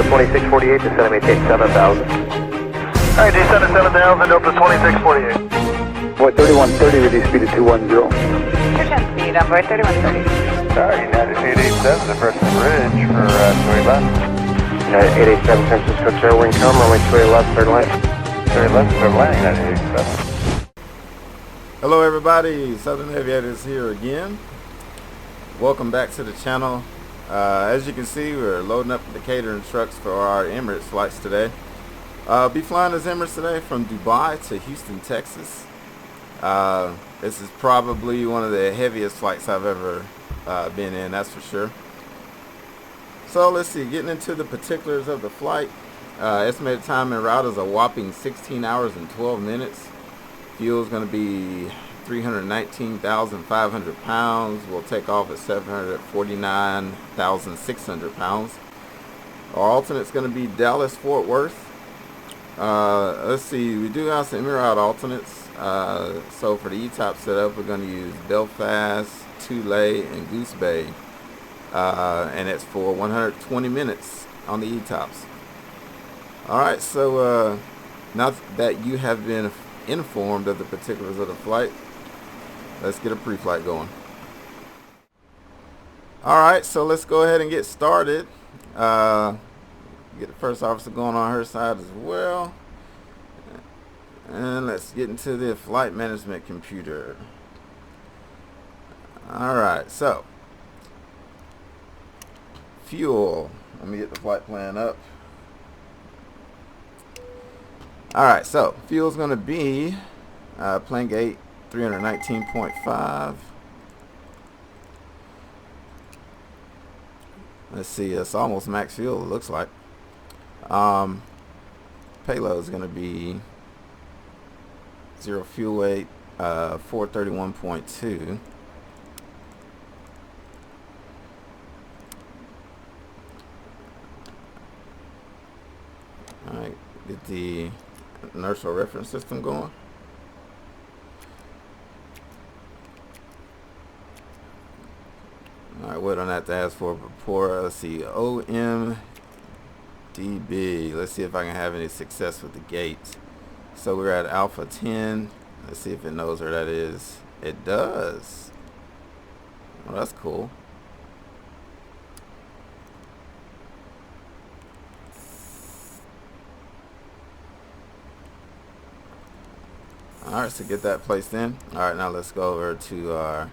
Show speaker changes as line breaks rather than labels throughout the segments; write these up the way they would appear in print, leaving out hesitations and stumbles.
Delta 2648, descend and maintain 7,000.
Alright, descend at 7,000, Delta 2648.
Boy, 3130, reduce speed to 210.
Return speed on board 3130.
Sorry, United 887, the first bridge for 2 left.
United 887, San Francisco Chairwing, come, runway 28 left, third line.
30 left, third line, United 887.
Hello everybody, SouthernAviator is here again. Welcome back to the channel. As you can see, we're loading up the catering trucks for our Emirates flights today. Be flying as Emirates today from Dubai to Houston, Texas. This is probably one of the heaviest flights I've ever been in, that's for sure. So let's see, getting into the particulars of the flight. Estimated time en route is a whopping 16 hours and 12 minutes. Fuel is going to be 319,500 pounds. We'll take off at 749,600 pounds. Our alternate is going to be Dallas Fort Worth. Let's see, we do have some in-route alternates. So for the ETOP setup, we're going to use Belfast, Tulay, and Goose Bay. And it's for 120 minutes on the ETOPs. Alright, so now that you have been informed of the particulars of the flight, let's get a pre-flight going. Alright, so let's go ahead and get started. Get the first officer going on her side as well, and let's get into the flight management computer. Alright, so fuel, let me get the flight plan up. Alright, so fuel's going to be plane gate 319.5. Let's see, it's almost max fuel, it looks like. Payload is going to be 0 fuel weight, 431.2. Alright, get the inertial reference system going. Alright, what on that to ask for before? Let's see, OMDB. Let's see if I can have any success with the gate. So we're at Alpha 10. Let's see if it knows where that is. It does. Well, that's cool. Alright, so get that placed in. Alright, now let's go over to our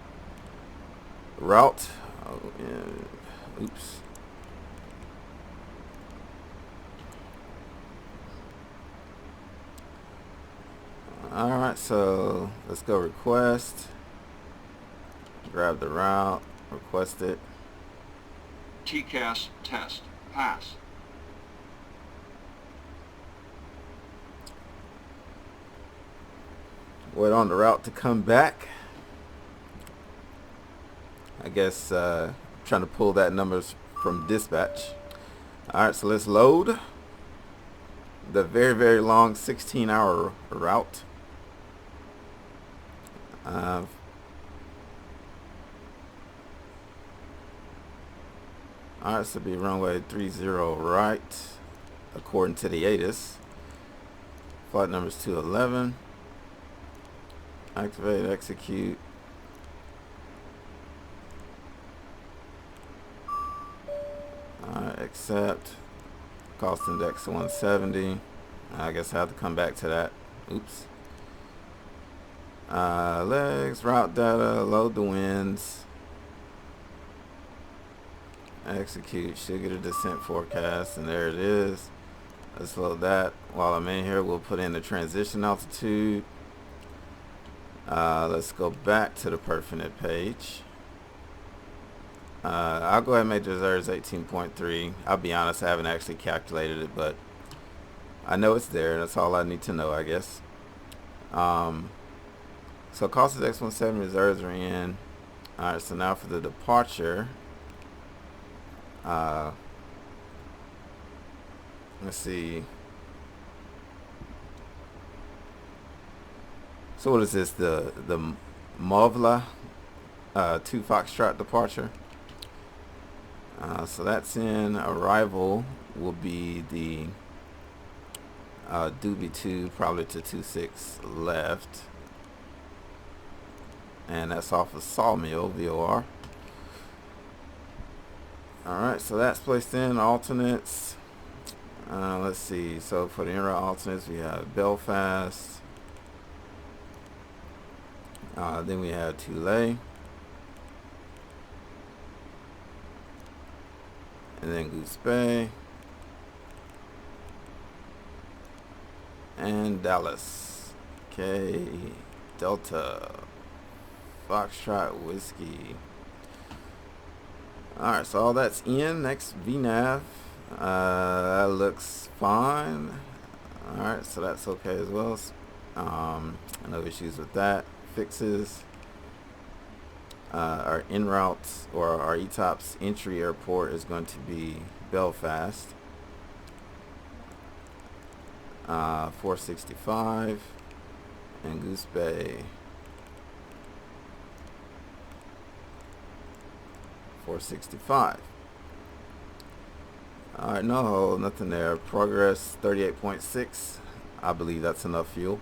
route. Oh, yeah. Oops. Alright, so let's go request. Grab the route, request it.
TCAS test pass.
Wait on the route to come back. I guess trying to pull that numbers from dispatch. Alright, so let's load the very, very long 16-hour route. Alright, so be runway 30 right according to the ATIS. Flight number is 211. Activate, execute. Alright, accept. Cost index 170. I guess I have to come back to that. Oops. Legs, route data, load the winds. Execute, should get a descent forecast, and there it is. Let's load that. While I'm in here, we'll put in the transition altitude. Let's go back to the perfinite page. I'll go ahead and make the reserves 18.3. I'll be honest, I haven't actually calculated it, but I know it's there. That's all I need to know, I guess. So cost is X17, reserves are in. Alright, so now for the departure. Let's see. So what is this? The Movla 2 Foxtrot departure. So that's in arrival will be the Dubai 2, probably to 26 left. And that's off of Sawmill, VOR. Alright, so that's placed in. Alternates. Let's see. So for the inner alternates, we have Belfast. Then we have Tulay. And then Goose Bay. And Dallas. Okay. Delta. Foxtrot Whiskey. Alright, so all that's in. Next, VNAV. That looks fine. Alright, so that's okay as well. No issues with that. Fixes. Our en route, or our ETOPS entry airport, is going to be Belfast. 465. And Goose Bay. 465. Alright, no, nothing there. Progress 38.6. I believe that's enough fuel.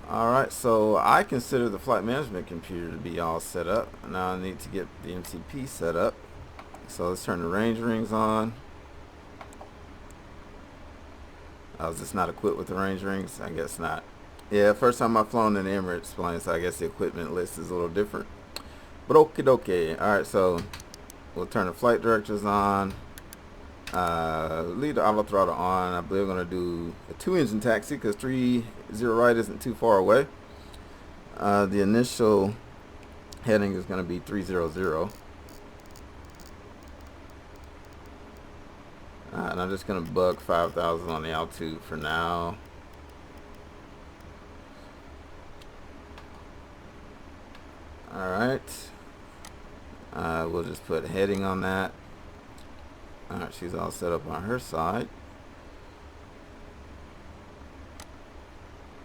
Alright, so I consider the flight management computer to be all set up. Now I need to get the MCP set up. So let's turn the range rings on. I was just not equipped with the range rings? I guess not. Yeah, first time I've flown in the Emirates plane, so I guess the equipment list is a little different. But okie dokie. Alright, so we'll turn the flight directors on. Leave the auto throttle on. I believe we're going to do a 2-engine taxi because 30 right isn't too far away. The initial heading is going to be 300. And I'm just going to bug 5,000 on the altitude for now. Alright. We'll just put heading on that. Alright, she's all set up on her side.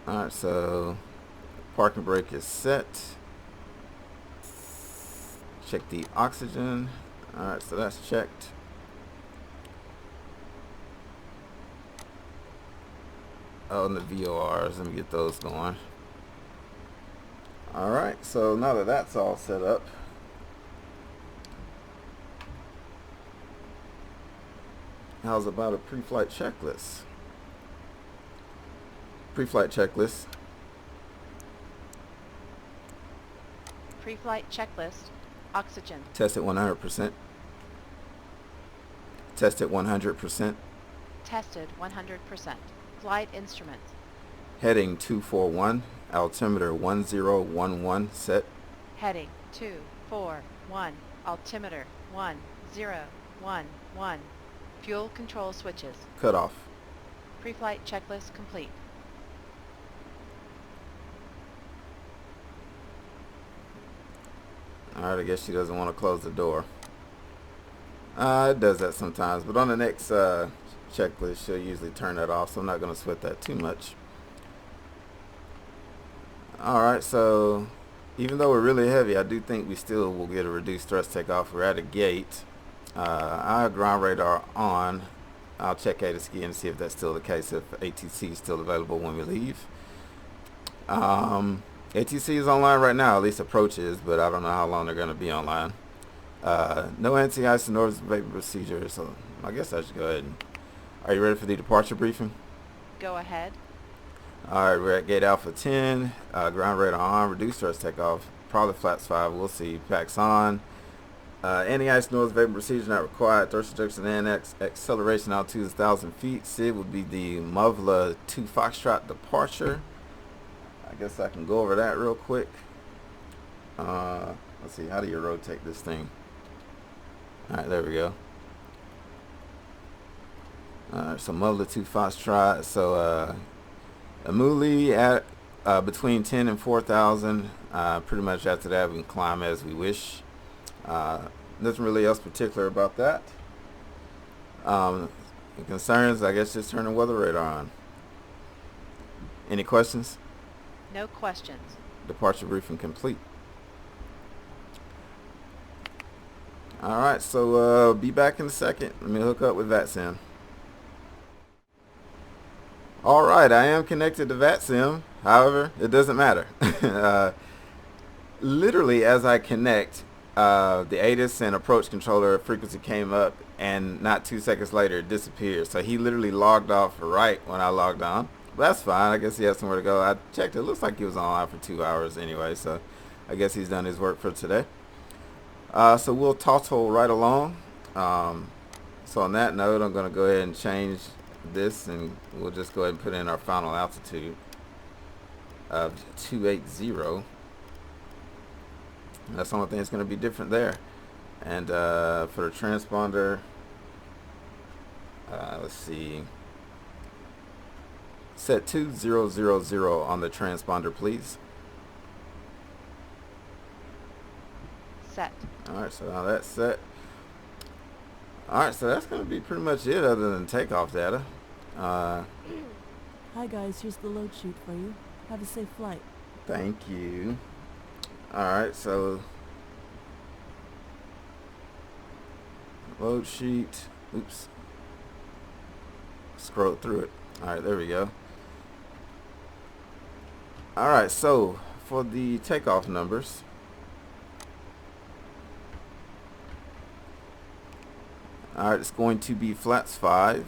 Alright, so parking brake is set. Check the oxygen. Alright, so that's checked. Oh, and the VORs, let me get those going. Alright, so now that that's all set up, how's about a pre-flight checklist? Pre-flight checklist.
Pre-flight checklist. Oxygen.
Test at 100%. Test at 100%.
Tested 100%. Flight instruments.
Heading 241. Altimeter 1011 set.
Heading 241. Altimeter 1011. Fuel control switches.
Cut off.
Pre-flight checklist complete.
Alright, I guess she doesn't want to close the door. It does that sometimes, but on the next checklist she'll usually turn that off, so I'm not going to sweat that too much. Alright, so even though we're really heavy, I do think we still will get a reduced thrust takeoff. We're at a gate. Our ground radar on. I'll check ATC and see if that's still the case, if ATC is still available when we leave. ATC is online right now, at least approach is, but I don't know how long they're going to be online. No anti-ice and orders vapor procedure, so I guess I should go ahead. Are you ready for the departure briefing?
Go ahead.
Alright, we're at gate Alpha 10, ground radar on, reduced thrust takeoff, probably flaps 5, we'll see, packs on. Anti-ice noise vapor procedure not required, thrust reduction and acceleration altitude is 1,000 feet. SID would be the Muvla 2 Foxtrot departure. I guess I can go over that real quick. Let's see, how do you rotate this thing? Alright, there we go. Alright, so Muvla 2 Foxtrot, so Amuli at between 10 and 4,000. Pretty much after that we can climb as we wish. Nothing really else particular about that. Concerns, I guess just turn the weather radar on. Any questions?
No questions.
Departure briefing complete. Alright, so be back in a second. Let me hook up with VATSIM. Alright, I am connected to VATSIM. However, it doesn't matter. Literally, as I connect, the ADIS and approach controller frequency came up, and not 2 seconds later it disappeared. So he literally logged off right when I logged on. But that's fine. I guess he has somewhere to go. I checked. It looks like he was online for 2 hours anyway, so I guess he's done his work for today. So we'll toggle right along. So on that note, I'm going to go ahead and change this, and we'll just go ahead and put in our final altitude of 280. That's the only thing that's going to be different there. And for the transponder, let's see, set 2000 on the transponder, please.
Set.
Alright, so now that's set. Alright, so that's going to be pretty much it other than takeoff data.
Hi guys, here's the load sheet for you. Have a safe flight.
Thank you. Alright, so load sheet. Oops. Scroll through it. Alright, there we go. Alright, so for the takeoff numbers, alright, it's going to be flaps 5.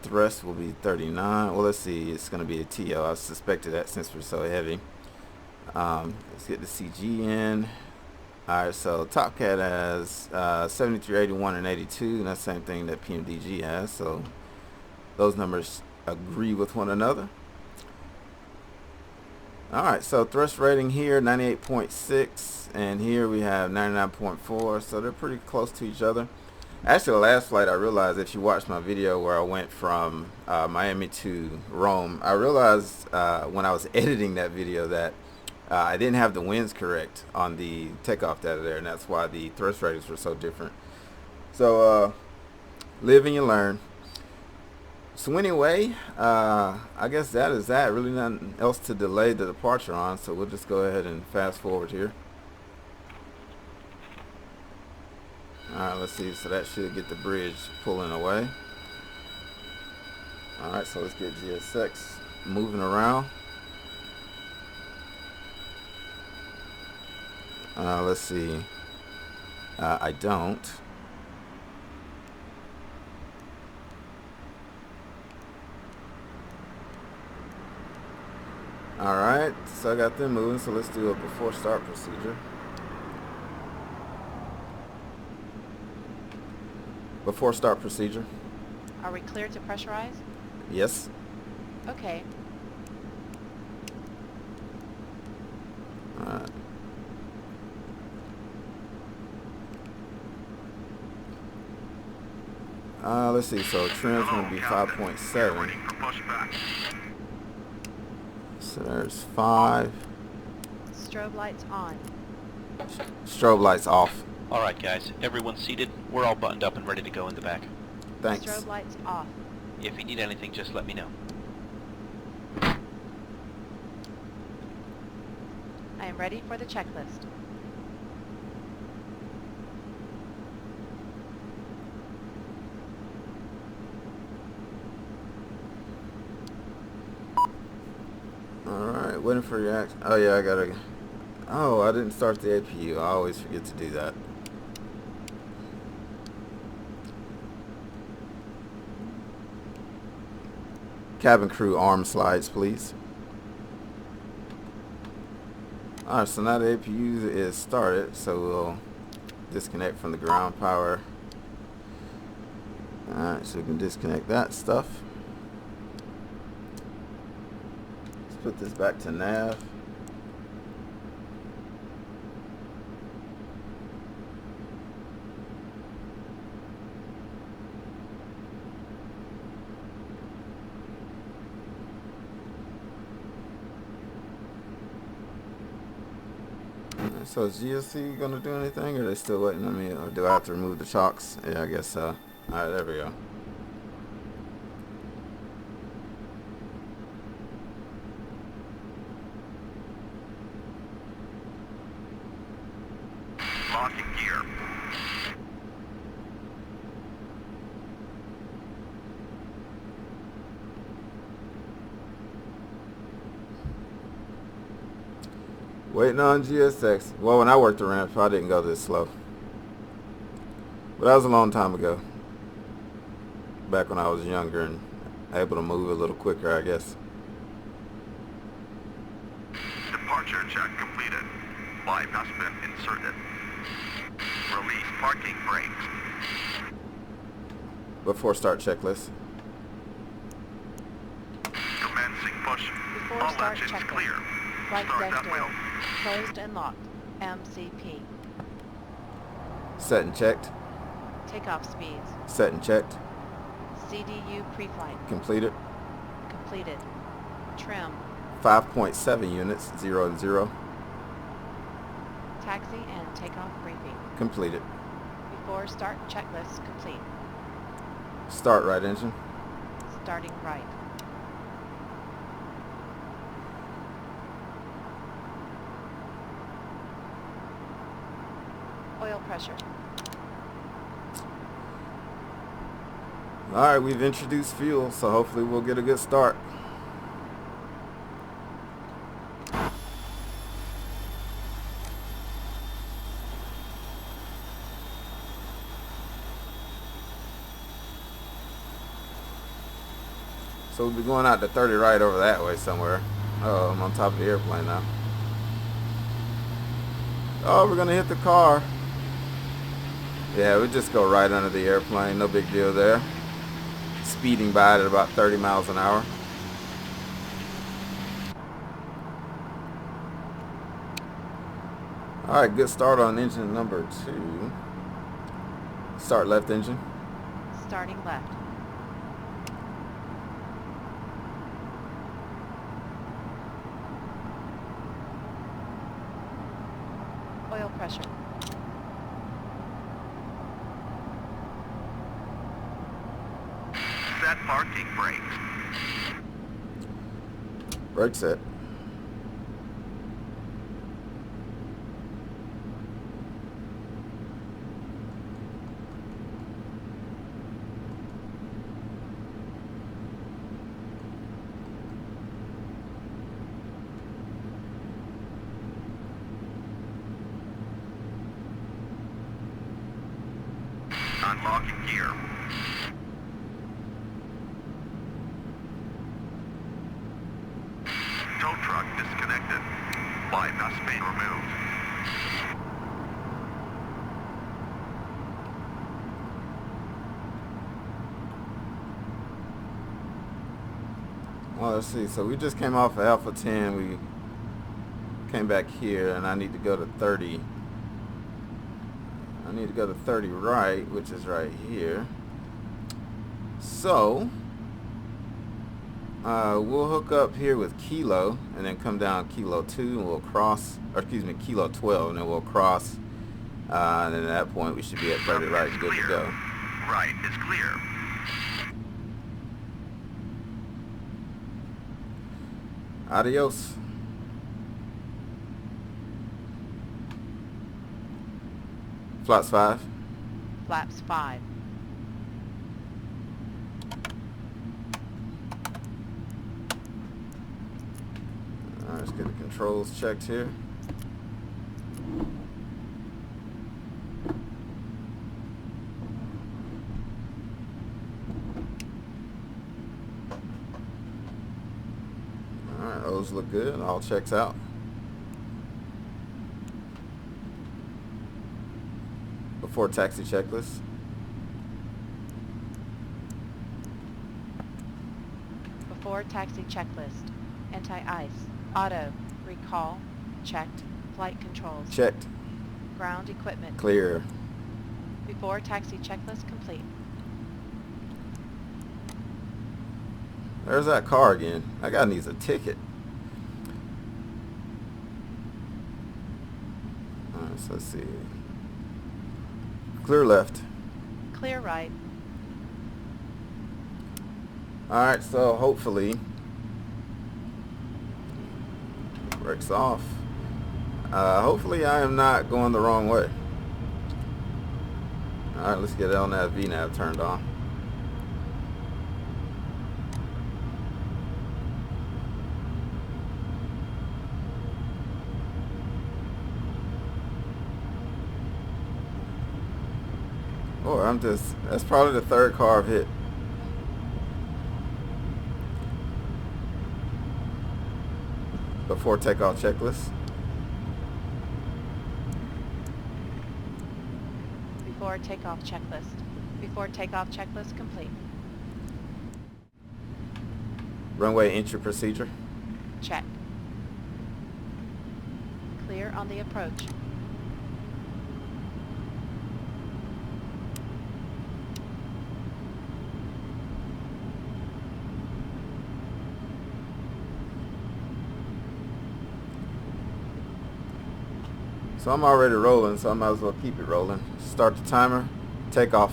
Thrust will be 39. Well, let's see, it's going to be a TO. I suspected that since we're so heavy. Let's get the CG in. Alright, so Top Cat has 73, 81, and 82, and that's the same thing that PMDG has, so those numbers agree with one another. Alright, so thrust rating here 98.6, and here we have 99.4, so they're pretty close to each other. Actually, the last flight I realized, if you watched my video where I went from Miami to Rome, I realized when I was editing that video that I didn't have the winds correct on the takeoff data there, and that's why the thrust ratings were so different. So live and you learn. So anyway, I guess that is that. Really nothing else to delay the departure on, so we'll just go ahead and fast forward here. Alright, let's see, so that should get the bridge pulling away. Alright, so let's get GSX moving around. Let's see, I don't. Alright, so I got them moving, so let's do a before start procedure. Before start procedure.
Are we clear to pressurize?
Yes.
Okay.
Alright. Let's see, so trim's going to be 5.7. So there's 5.
Strobe lights on.
Strobe lights off.
Alright guys, everyone's seated. We're all buttoned up and ready to go in the back.
Thanks.
Strobe lights off.
If you need anything, just let me know.
I am ready for the checklist.
Alright, waiting for your action. Oh yeah, I gotta. Oh, I didn't start the APU. I always forget to do that. Cabin crew arm slides, please. Alright, so now the APU is started, so we'll disconnect from the ground power. Alright, so we can disconnect that stuff. Let's put this back to nav. So is GSC gonna do anything, or are they still waiting on me, or do I have to remove the chocks? Yeah, I guess so. Alright, there we go.
Locking gear.
Waiting on GSX. Well, when I worked the ramp, I didn't go this slow. But that was a long time ago. Back when I was younger and able to move a little quicker, I guess.
Departure check completed. Bypass bin inserted. Release parking brakes.
Before start checklist.
Commencing push.
Before
All
start
engines
checklist.
clear.
Right
Start
left
that
door.
wheel.
Closed and locked. MCP.
Set and checked.
Takeoff speeds.
Set and checked.
CDU pre-flight.
Completed.
Completed. Trim.
5.7 units, 0 and 0.
Taxi and takeoff briefing.
Completed.
Before start checklist complete.
Start right engine.
Starting right. Oil pressure.
Alright, we've introduced fuel, so hopefully we'll get a good start. So we'll be going out to 30 right over that way somewhere. Oh, I'm on top of the airplane now. Oh, we're gonna hit the car. Yeah, we just go right under the airplane, no big deal there. Speeding by at about 30 miles an hour. Alright, good start on engine number 2. Start left engine.
Starting left. Oil pressure.
Set parking brakes.
Brake set.
Unlocking gear. Tow truck disconnected. Bypass bin removed.
Well, let's see. So we just came off of Alpha 10. We came back here, and I need to go to 30. I need to go to 30 right, which is right here. So we'll hook up here with Kilo, and then come down Kilo 2, and we'll cross, or excuse me, Kilo 12, and then we'll cross. And then at that point, we should be at 30 right, and good to go.
Right is clear.
Adios. Flaps 5.
Flaps 5.
Alright, let's get the controls checked here. Alright, those look good. All checks out. Before taxi checklist.
Before taxi checklist. Anti-ice. Auto. Recall. Checked. Flight controls.
Checked.
Ground equipment.
Clear.
Before taxi checklist complete.
There's that car again. That guy needs a ticket. Alright, so let's see. Clear left.
Clear right.
Alright, so hopefully brakes off. Hopefully I am not going the wrong way. Alright, let's get on that VNAV turned on. Or I'm just, that's probably the third car I've hit. Before takeoff checklist.
Before takeoff checklist. Before takeoff checklist complete.
Runway entry procedure.
Check. Clear on the approach.
So I'm already rolling, so I might as well keep it rolling. Start the timer. Take off.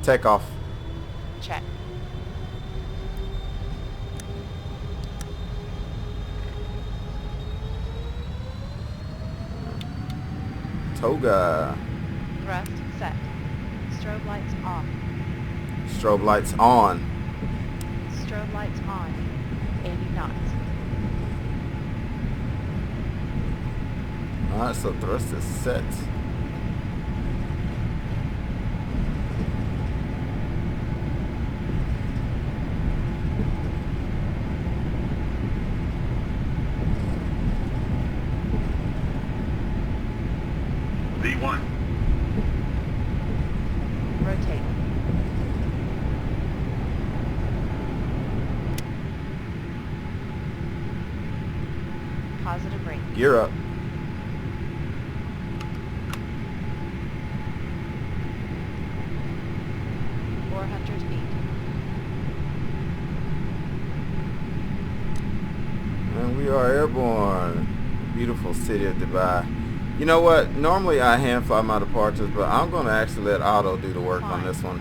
Take off.
Check.
Toga.
Thrust set. Strobe lights off.
Strobe lights on.
Strobe lights on. 80 knots.
Alright, so thrust is set.
V1.
Rotate. Positive rate.
Gear up. And we are airborne. Beautiful city of Dubai. You know what? Normally I hand fly my departures, but I'm going to actually let Auto do the work on this one.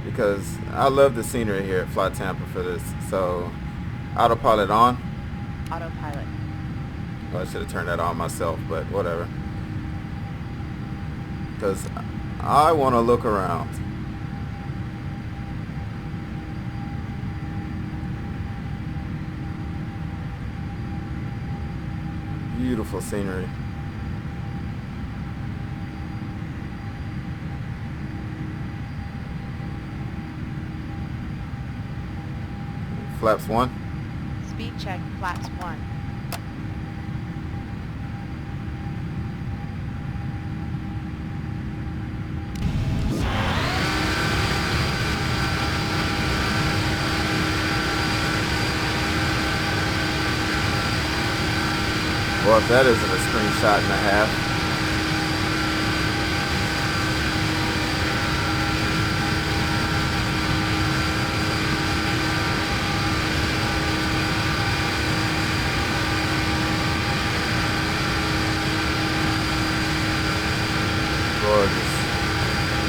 Because I love the scenery here at FlyTampa for this. So, autopilot on.
Autopilot.
Well, I should have turned that on myself, but whatever. Because I want to look around. Beautiful scenery. Flaps 1.
Speed check, flaps 1.
Well, if that isn't a screenshot and a half. Gorgeous.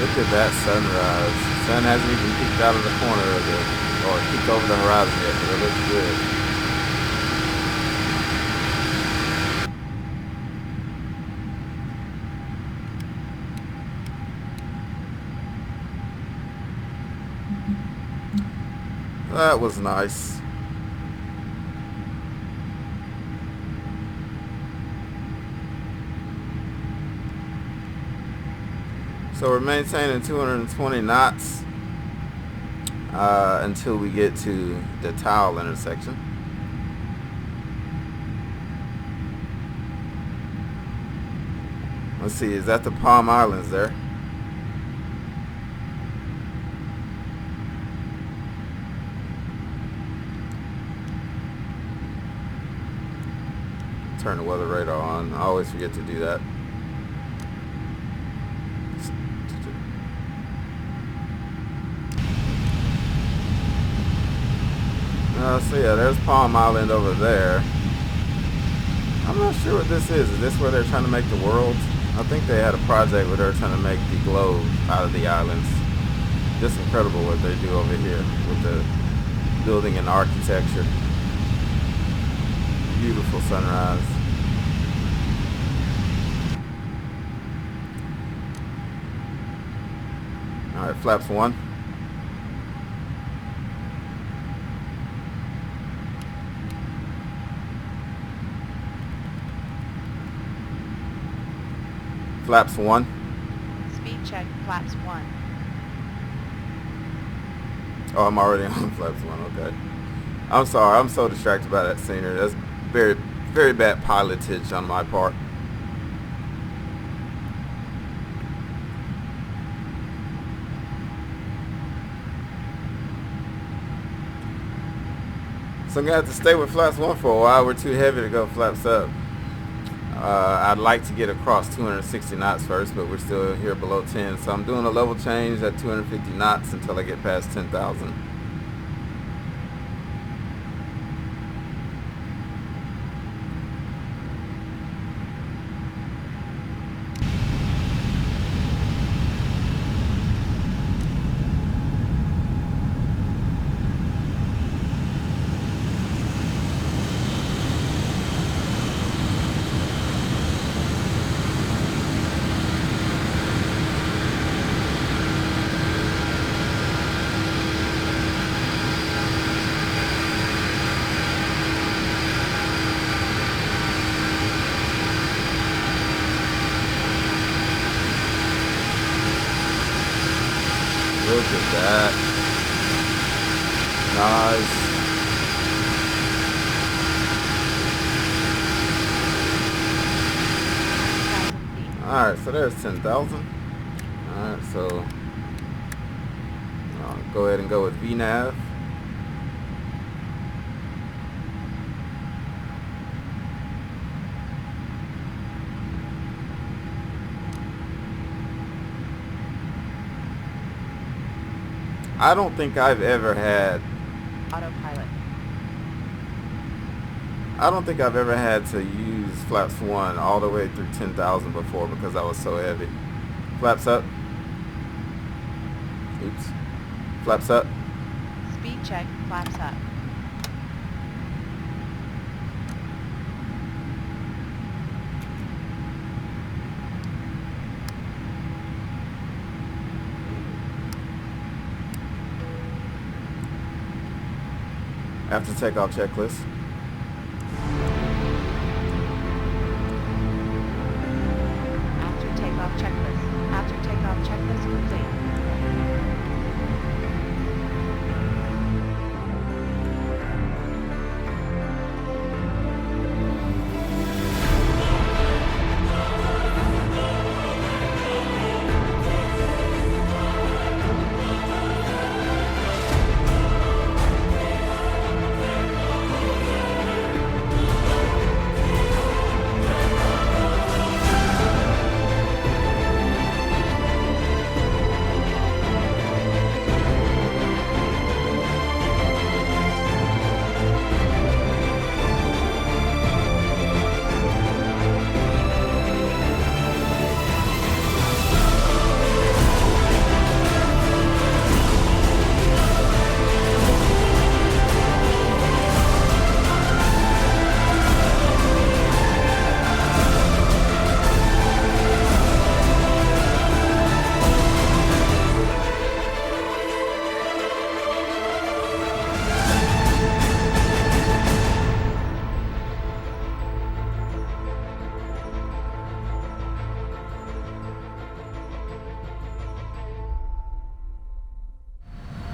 Look at that sunrise. Sun hasn't even peeked out of the corner of it, or peeked over the horizon yet, but it looks good. That was nice. So we're maintaining 220 knots until we get to the towel intersection. Let's see, is that the Palm Islands there? Turn the weather radar on. I always forget to do that. So yeah, there's Palm Island over there. I'm not sure what this is. Is this where they're trying to make the world? I think they had a project where they're trying to make the globe out of the islands. Just incredible what they do over here with the building and architecture. Beautiful sunrise. Alright, flaps 1. Flaps 1.
Speed check, flaps 1.
Oh, I'm already on flaps 1, okay. I'm sorry, I'm so distracted by that scenery. That's very, very bad pilotage on my part. So I'm going to have to stay with flaps 1 for a while. We're too heavy to go flaps up. I'd like to get across 260 knots first, but we're still here below 10. So I'm doing a level change at 250 knots until I get past 10,000. Look at that. Nice. Alright, so there's 10,000. Alright, so I'll go ahead and go with VNAV. I don't think I've ever had
Autopilot.
I don't think I've ever had to use flaps 1 all the way through 10,000 before because I was so heavy. Flaps up. Oops. Flaps up.
Speed check, flaps up.
After takeoff checklist.
After takeoff checklist. After takeoff checklist complete.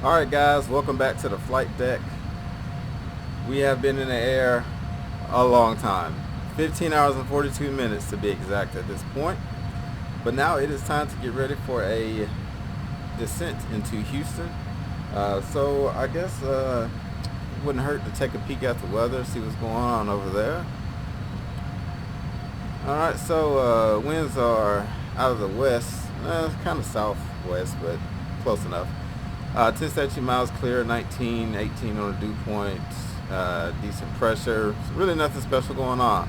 Alright guys, welcome back to the flight deck. We have been in the air a long time. 15 hours and 42 minutes to be exact at this point. But now it is time to get ready for a descent into Houston. So I guess it wouldn't hurt to take a peek at the weather, see what's going on over there. Alright, so winds are out of the west, kind of southwest, but close enough. 10 miles clear, 19, 18 on the dew point, decent pressure. So really nothing special going on.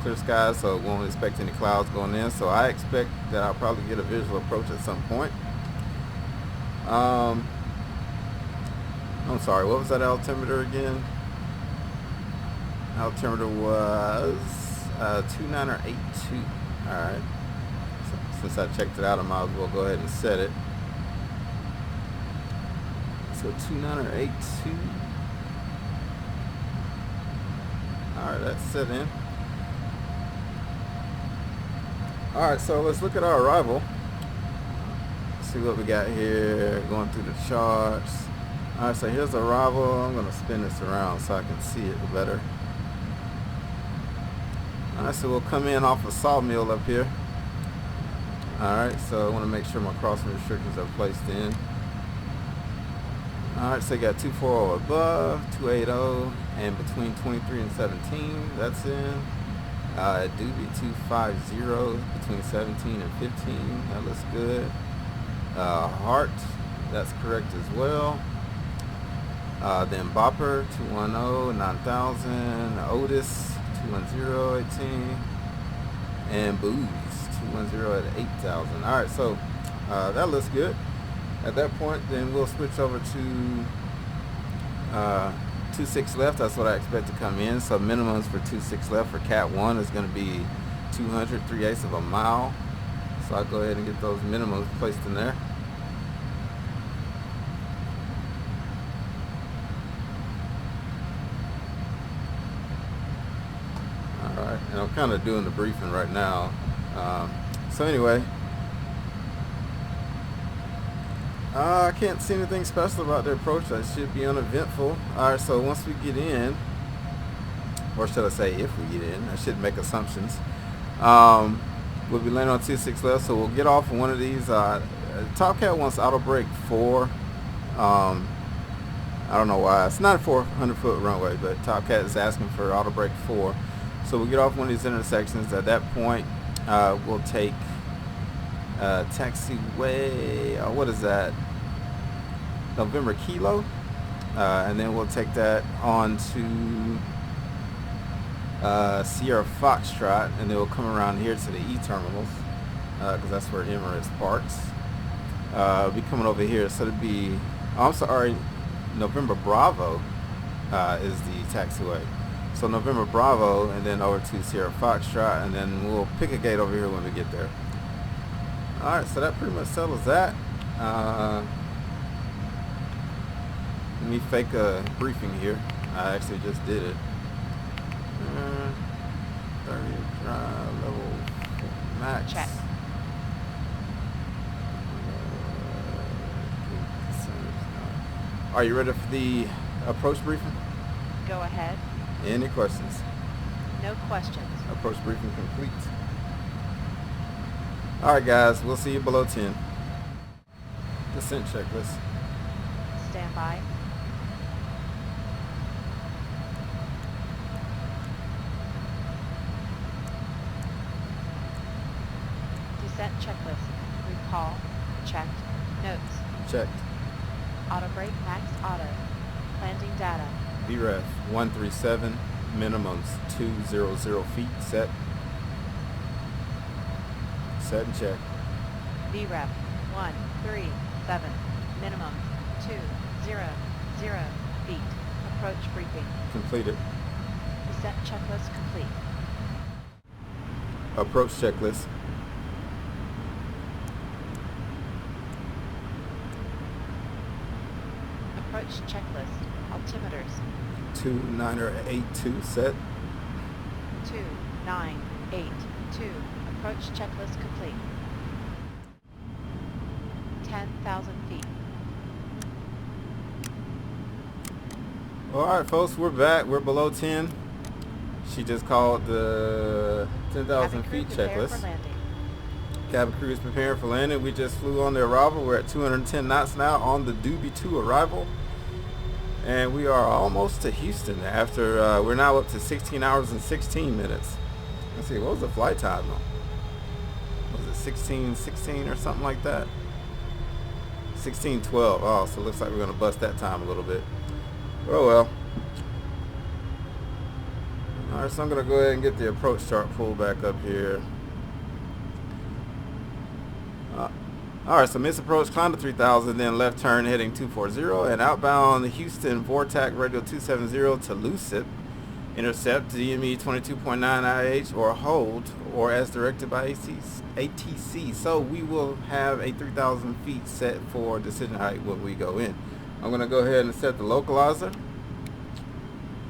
Clear skies, so won't expect any clouds going in. So I expect that I'll probably get a visual approach at some point. I'm sorry, what was that altimeter again? Altimeter was 29082. Alright. So, since I checked it out, I might as well go ahead and set it. So 29082. Alright, that's set in. Alright, so let's look at our arrival. see what we got here. Going through the charts. Alright, so here's arrival. I'm gonna spin this around so I can see it better. Alright, so we'll come in off a sawmill up here. Alright, so I want to make sure my crossing restrictions are placed in. Alright, so you got 240 above, 280, and between 23 and 17, that's in. Doobie 250 between 17 and 15, that looks good. Hart, that's correct as well. Then Bopper 210, 9000, Otis 210, 18, and Booze 210 at 8000. Alright, so that looks good. At that point, then we'll switch over to 26 left. That's what I expect to come in. So minimums for 26 left for Cat 1 is going to be 200 3/8 of a mile. So I'll go ahead and get those minimums placed in there. Alright, and I'm kind of doing the briefing right now. So anyway, I can't see anything special about the approach. That should be uneventful. Alright, so once we get in, or should I say if we get in, I shouldn't make assumptions. We'll be landing on 26 left, so we'll get off of one of these. Top Cat wants auto brake 4. I don't know why. It's not a 400-foot runway, but Top Cat is asking for auto brake 4. So we'll get off one of these intersections. At that point, we'll take taxiway, what is that? November Kilo, and then we'll take that on to Sierra Foxtrot, and then we'll come around here to the E terminals because that's where Emirates parks. We'll be coming over here, so it'll be, oh, I'm sorry, November Bravo is the taxiway. So November Bravo, and then over to Sierra Foxtrot, and then we'll pick a gate over here when we get there. Alright, so that pretty much settles that. Let me fake a briefing here. I actually just did it. 30 drive level max.
Check.
Are you ready for the approach briefing?
Go ahead.
Any questions?
No questions.
Approach briefing complete. Alright guys, we'll see you below 10. Descent checklist.
Stand by. Descent checklist. Recall. Checked. Notes.
Checked.
Auto brake max auto. Landing data.
VREF 137, minimums 200 feet, set. Set and check.
VREF 137. Minimum 200 feet. Approach briefing.
Completed.
Descent checklist complete.
Approach checklist.
Approach checklist. Altimeters.
2982 set.
2982. Approach checklist complete. 10,000 feet.
Alright folks, we're back. We're below 10. She just called the 10,000
Cabin crew
feet
prepare
checklist.
for landing.
Cabin crew is preparing for landing. We just flew on the arrival. We're at 210 knots now on the Doobie 2 arrival. And we are almost to Houston after, we're now up to 16 hours and 16 minutes. Let's see, what was the flight time though? Was it 16:16 or something like that? 16:12. Oh, so it looks like we're going to bust that time a little bit. Oh well. Alright, so I'm going to go ahead and get the approach chart pulled back up here. Alright, so miss approach, climb to 3000, then left turn heading 240, and outbound Houston Vortac radio 270 to Lucid. Intercept DME 22.9 IH or hold, or as directed by ATC. So we will have a 3,000 feet set for decision height when we go in. I'm going to go ahead and set the localizer.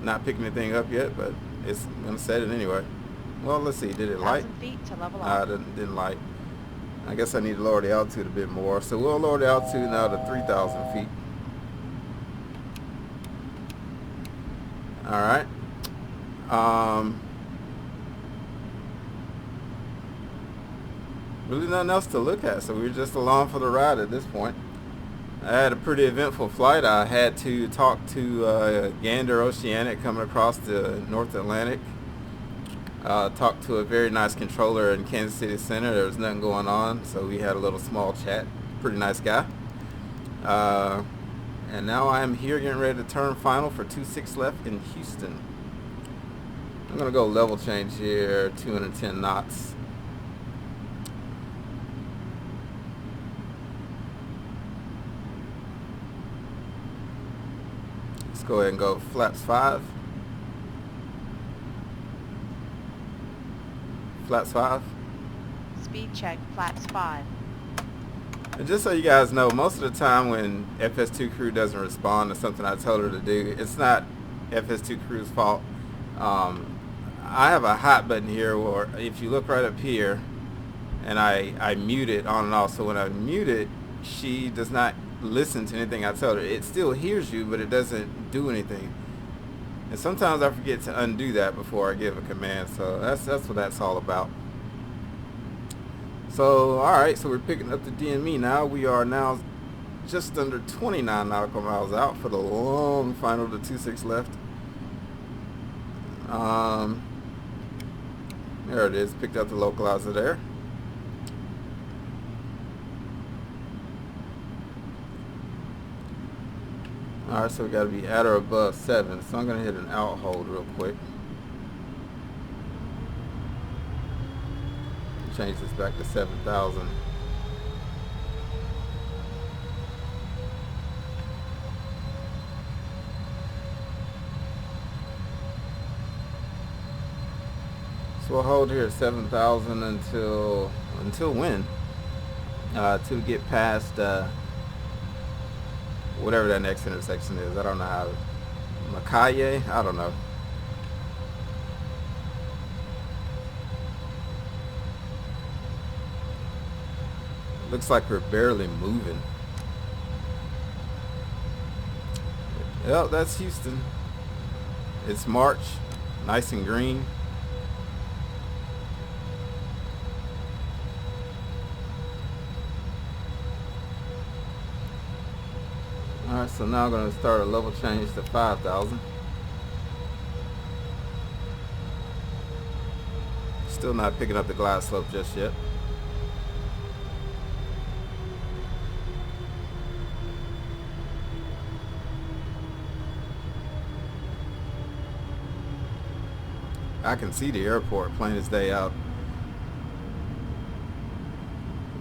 Not picking anything up yet, but it's going to set it anyway. Well, let's see. Did it light?
1,000 feet to level off.
Didn't light. I guess I need to lower the altitude a bit more. So we'll lower the altitude now to 3,000 feet. Alright. Really nothing else to look at, so we're just along for the ride at this point. I had a pretty eventful flight. I had to talk to Gander Oceanic coming across the North Atlantic. Talked to a very nice controller in Kansas City Center. There was nothing going on, so we had a little small chat. Pretty nice guy. And now I'm here getting ready to turn final for 26 left in Houston. I'm going to go level change here, 210 knots. Let's go ahead and go flaps 5. Flaps 5.
Speed check, flaps 5.
And just so you guys know, most of the time when FS2CREW doesn't respond to something I told her to do, it's not FS2CREW's fault. I have a hot button here where if you look right up here, and I mute it on and off, so when I mute it, she does not listen to anything I tell her. It still hears you, but it doesn't do anything. And sometimes I forget to undo that before I give a command, so that's what that's all about. So, alright, so we're picking up the DME now. We are now just under 29 nautical miles out for the long final to 26 left. There it is, picked up the localizer there. Alright, so we got to be at or above 7, so I'm going to hit an out hold real quick. Change this back to 7,000. So we'll hold here at 7,000 until when? To get past whatever that next intersection is. I don't know how. Makaye? I don't know. Looks like we're barely moving. Yep, that's Houston. It's March, nice and green. Alright, so now I'm going to start a level change to 5,000. Still not picking up the glide slope just yet. I can see the airport plain as day out,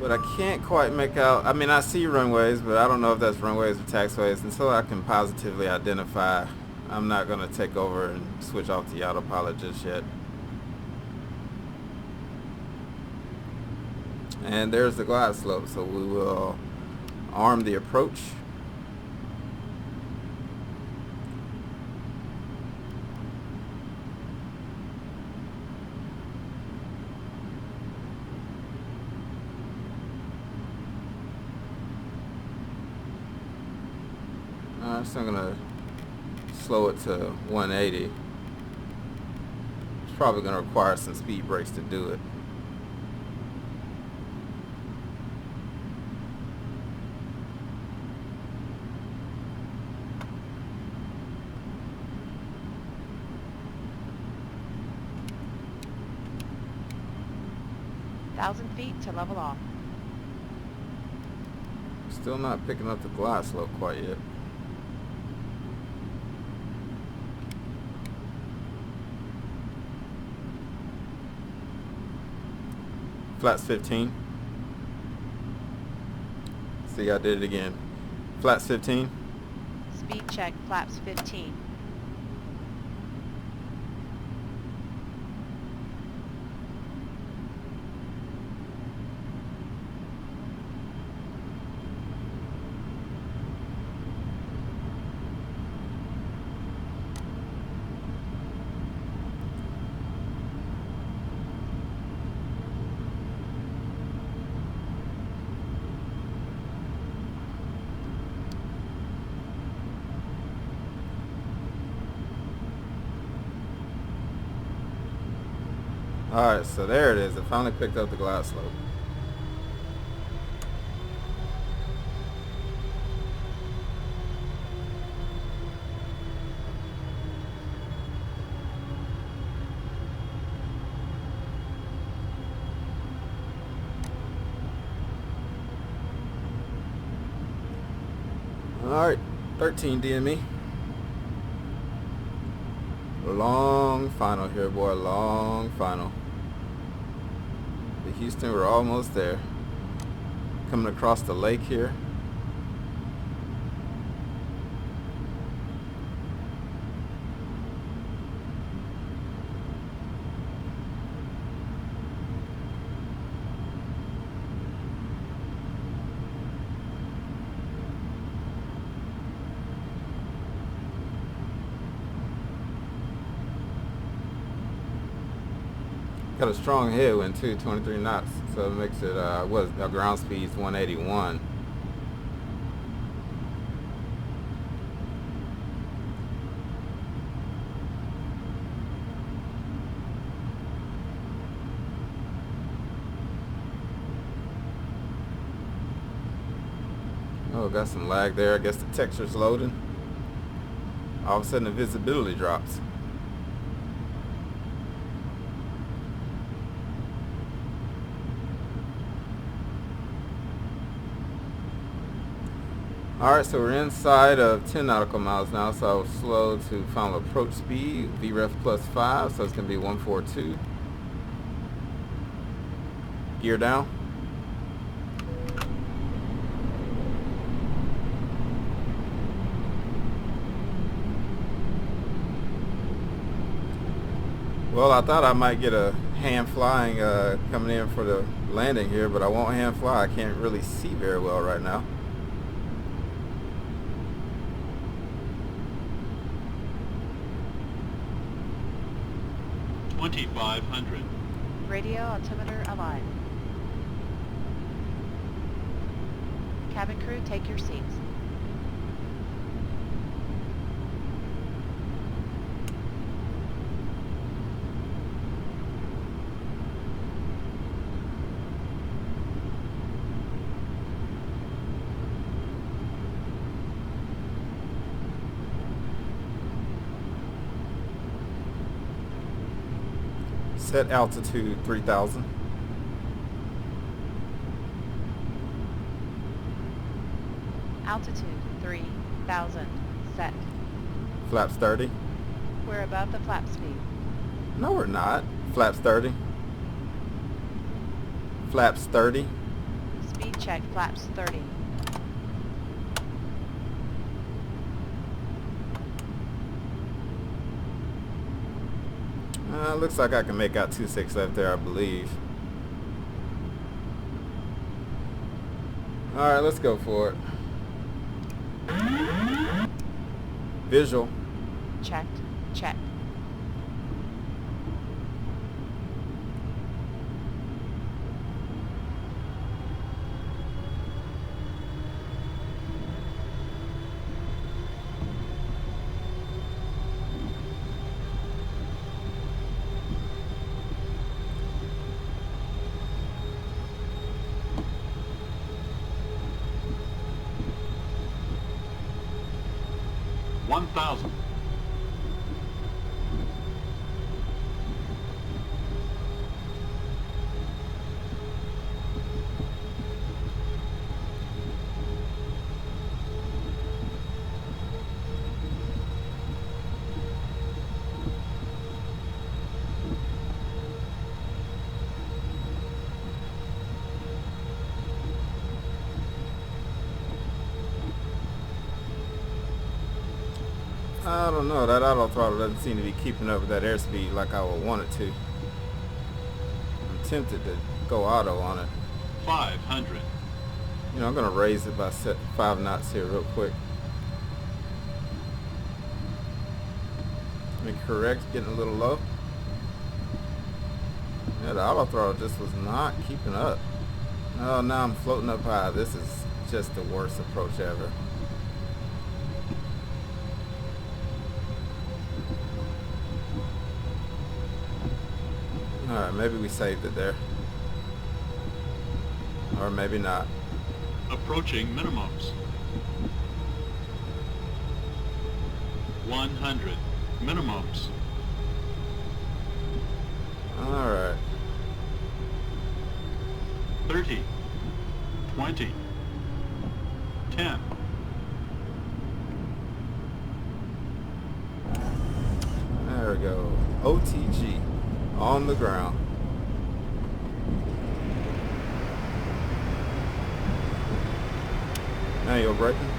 but I can't quite make out. I mean, I see runways, but I don't know if that's runways or taxiways. Until I can positively identify, I'm not going to take over and switch off the autopilot just yet. And there's the glide slope, so we will arm the approach. So I'm going to slow it to 180. It's probably going to require some speed brakes to do it.
feet to level off.
Still not picking up the glide slope quite yet. Flats 15. See, I did it again. Flats 15.
Speed check, flaps 15.
Alright, so there it is. It finally picked up the glide slope. Alright, 13 DME. Long final here, boy. Long final. The Houston, we're almost there. Coming across the lake here. Got a strong headwind too, 23 knots, so it makes it, our ground speed's 181. Oh, got some lag there. I guess the texture's loading. All of a sudden the visibility drops. Alright, so we're inside of 10 nautical miles now, so I will slow to final approach speed, VREF plus 5, so it's going to be 142. Gear down. Well, I thought I might get a hand flying coming in for the landing here, but I won't hand fly. I can't really see very well right now.
Radio altimeter aligned. Cabin crew, take your seats.
Set altitude 3,000.
Altitude 3,000. Set.
Flaps 30.
We're above the flap speed.
No, we're not. Flaps 30. Flaps 30.
Speed check, flaps 30.
Looks like I can make out 26 left there, I believe. Alright, let's go for it. Visual.
Checked. Check.
I don't know, that auto throttle doesn't seem to be keeping up with that airspeed like I would want it to. I'm tempted to go auto on it.
500.
You know, I'm going to raise it by 5 knots here real quick. Let me correct, getting a little low. Yeah, the auto throttle just was not keeping up. Oh, now I'm floating up high. This is just the worst approach ever. Alright, maybe we saved it there. Or maybe not.
Approaching minimums. 100 minimums.
Alright.
30, 20, 10.
There we go. OTG on the ground. Now you're braking.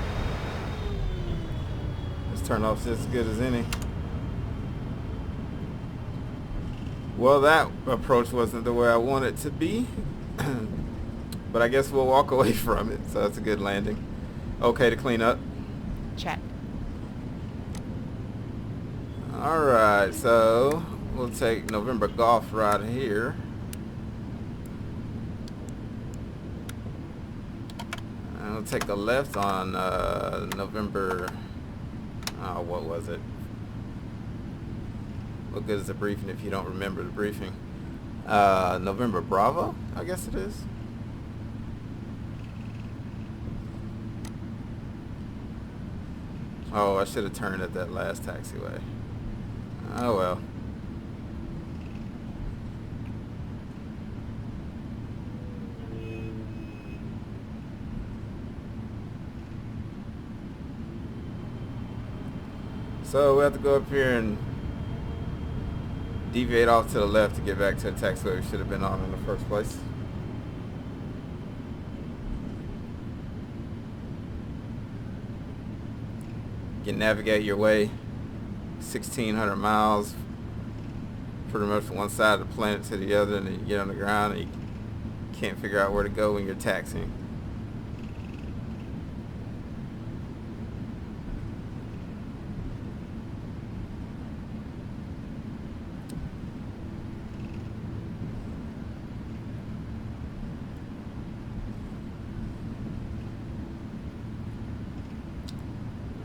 This turn-off's as good as any. Well, that approach wasn't the way I want it to be. But I guess we'll walk away from it, so that's a good landing. Okay to clean up.
Check.
Alright, so we'll take November Golf right here. And we'll take the left on November, what was it? What good is the briefing if you don't remember the briefing? November Bravo, I guess it is. Oh, I should have turned at that last taxiway. Oh well. So we have to go up here and deviate off to the left to get back to the taxiway we should have been on in the first place. You can navigate your way 1,600 miles pretty much from one side of the planet to the other, and then you get on the ground and you can't figure out where to go when you're taxiing.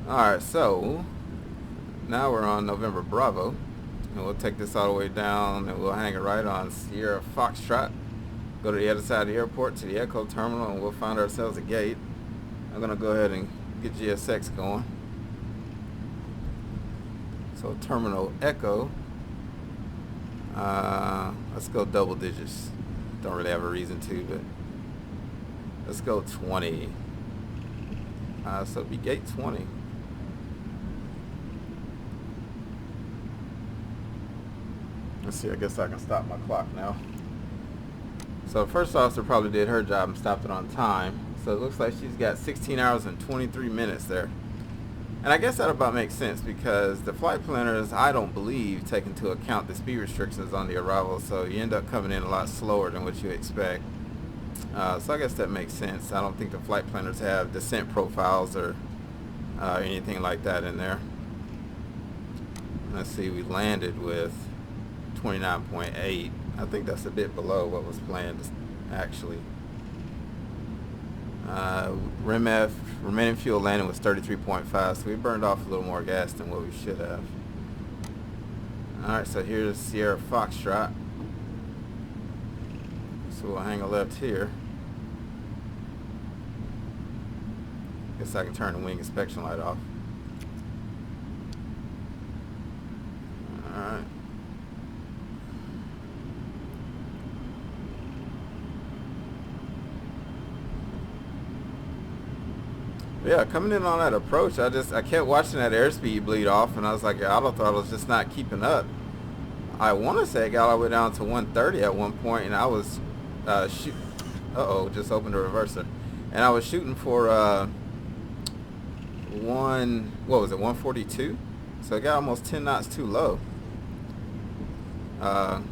Alright, so now we're on November Bravo, and we'll take this all the way down and we'll hang it right on Sierra Foxtrot, go to the other side of the airport to the Echo terminal, and we'll find ourselves a gate. I'm going to go ahead and get GSX going. So terminal Echo, let's go double digits. Don't really have a reason to, but let's go 20. So it'll be gate 20. Let's see, I guess I can stop my clock now. So first officer probably did her job and stopped it on time. So it looks like she's got 16 hours and 23 minutes there. And I guess that about makes sense because the flight planners, I don't believe, take into account the speed restrictions on the arrival. So you end up coming in a lot slower than what you expect. So I guess that makes sense. I don't think the flight planners have descent profiles or anything like that in there. Let's see, we landed with 29.8. I think that's a bit below what was planned actually. REMF, remaining fuel landing was 33.5, so we burned off a little more gas than what we should have. Alright, so here's Sierra Foxtrot. So we'll hang a left here. Guess I can turn the wing inspection light off. Alright. Yeah, coming in on that approach, I kept watching that airspeed bleed off, and I was like, the auto throttle's just not keeping up. I want to say it got all the way down to 130 at one point, and I was just opened the reverser, and I was shooting for 142, so it got almost 10 knots too low. And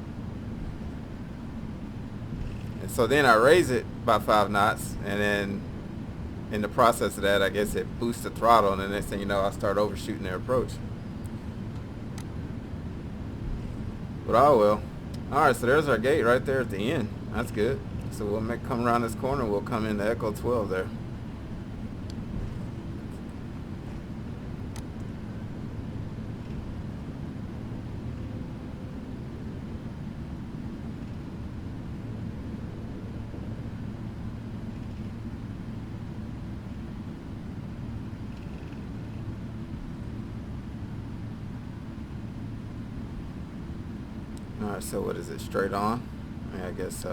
so then I raised it by 5 knots, and then in the process of that, I guess it boosts the throttle, and the next thing you know, I start overshooting their approach. But oh well. Alright, so there's our gate right there at the end. That's good. So we'll come around this corner, we'll come into Echo 12 there. Alright, so what is it? Straight on? Yeah, I guess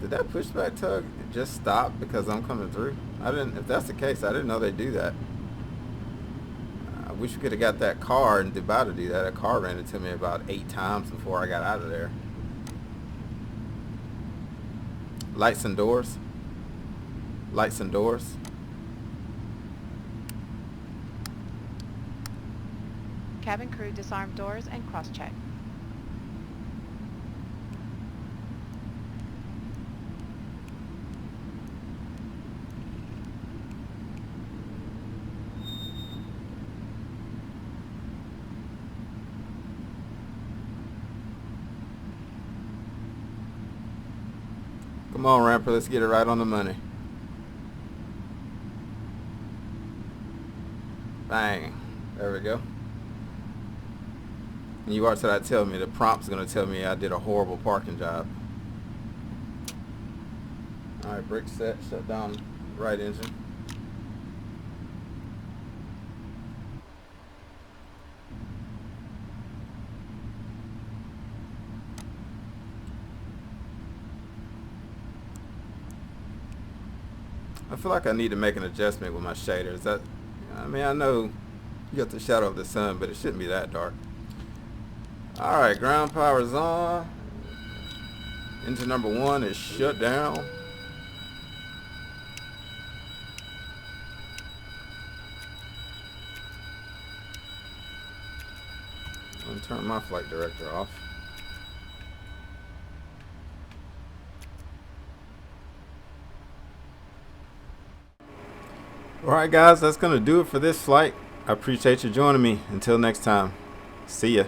did that pushback tug just stop because I'm coming through? I didn't. If that's the case, I didn't know they do that. I wish we could have got that car in Dubai to do that. That car ran into me about 8 times before I got out of there. Lights and doors. Lights and doors.
Cabin crew disarm doors and cross-check.
Come on, Ramper, let's get it right on the money. Bang. There we go. And you are to that tell me, the prompt's going to tell me I did a horrible parking job. Alright, brake set, shut down right engine. I feel like I need to make an adjustment with my shaders. That, I mean, I know you got the shadow of the sun, but it shouldn't be that dark. Alright, ground power's on. Engine number 1 is shut down. I'm gonna turn my flight director off. Alright guys, that's gonna do it for this flight. I appreciate you joining me. Until next time, see ya.